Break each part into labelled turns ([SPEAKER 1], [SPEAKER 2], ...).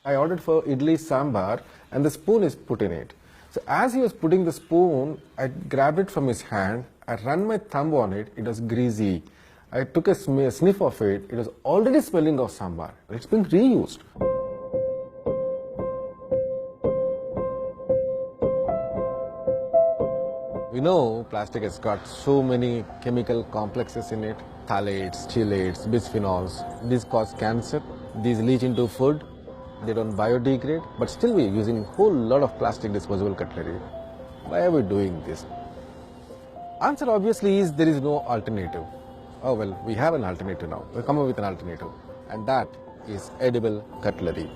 [SPEAKER 1] I ordered for idli sambar and the spoon is put in it. So as he was putting the spoon, I grabbed it from his hand, I ran my thumb on it, it was greasy. I took a sniff of it, it was already smelling of sambar. It's been reused. We know plastic has got so many chemical complexes in it, phthalates, chelates, bisphenols. These cause cancer, these leach into food, they don't biodegrade, but still we're using a whole lot of plastic disposable cutlery. Why are we doing this? Answer obviously is there is no alternative. Oh well, we have an alternative now. We'll come up with an alternative, and that is edible cutlery.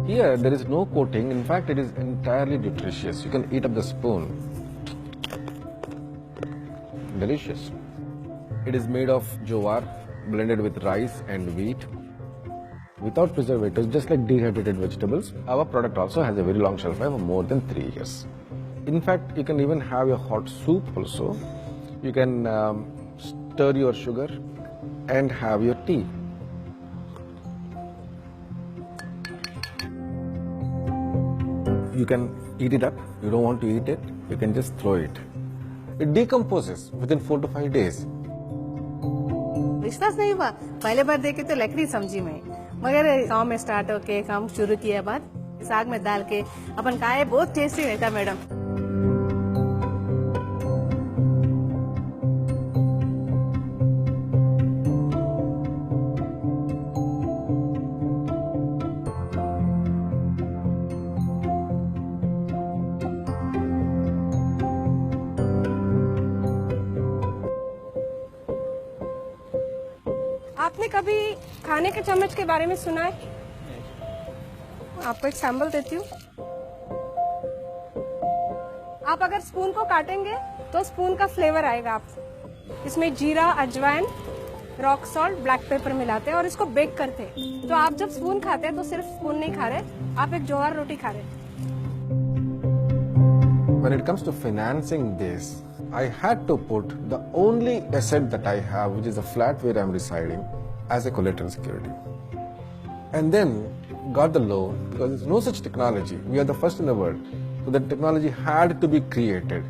[SPEAKER 1] Here there is no coating, in fact it is entirely nutritious. You can eat up the spoon. Delicious. It is made of jowar blended with rice and wheat without preservatives, just like dehydrated vegetables. Our product also has a very long shelf life of more than 3 years. In fact, you can even have your hot soup also. You can stir your sugar and have your tea. You can eat it up. You don't want to eat it, you can just throw it. It decomposes within 4 to 5 days.
[SPEAKER 2] विश्वास नहीं हुआ, पहले बार देखे तो लकड़ी समझी मैं, मगर गांव में स्टार्ट होके काम शुरू किया बाद साग में डाल के अपन खाए, बहुत टेस्टी रहता मैडम।
[SPEAKER 3] आपने कभी खाने के चम्मच के बारे में सुना है? आपको एक सैंपल देती हूँ। आप अगर स्पून को काटेंगे तो स्पून का फ्लेवर आएगा आपको। इसमें जीरा, अजवाइन, रॉक सॉल्ट, ब्लैक पेपर मिलाते हैं और इसको बेक करते हैं। तो आप जब स्पून खाते हैं तो सिर्फ स्पून नहीं खा रहे, आप एक ज्वार रोटी खा रहे हैं।
[SPEAKER 1] When it comes to financing this, I had to put the only asset that I have, which is the flat where I'm residing, as a collateral security. And then got the loan because there's no such technology. We are the first in the world. So that technology had to be created.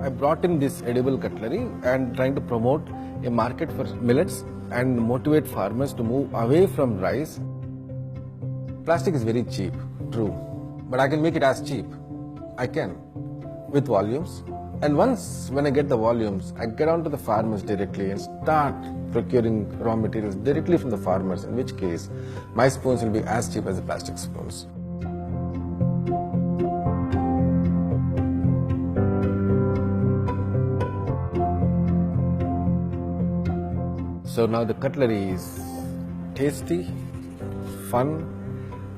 [SPEAKER 1] I brought in this edible cutlery and trying to promote a market for millets and motivate farmers to move away from rice. Plastic is very cheap, true, but I can make it as cheap. I can, with volumes. And once when I get the volumes, I get on to the farmers directly and start procuring raw materials directly from the farmers, in which case my spoons will be as cheap as the plastic spoons. So now the cutlery is tasty, fun,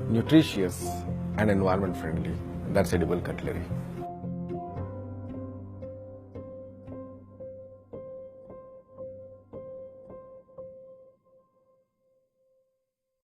[SPEAKER 1] nutritious and environment friendly. That's edible cutlery.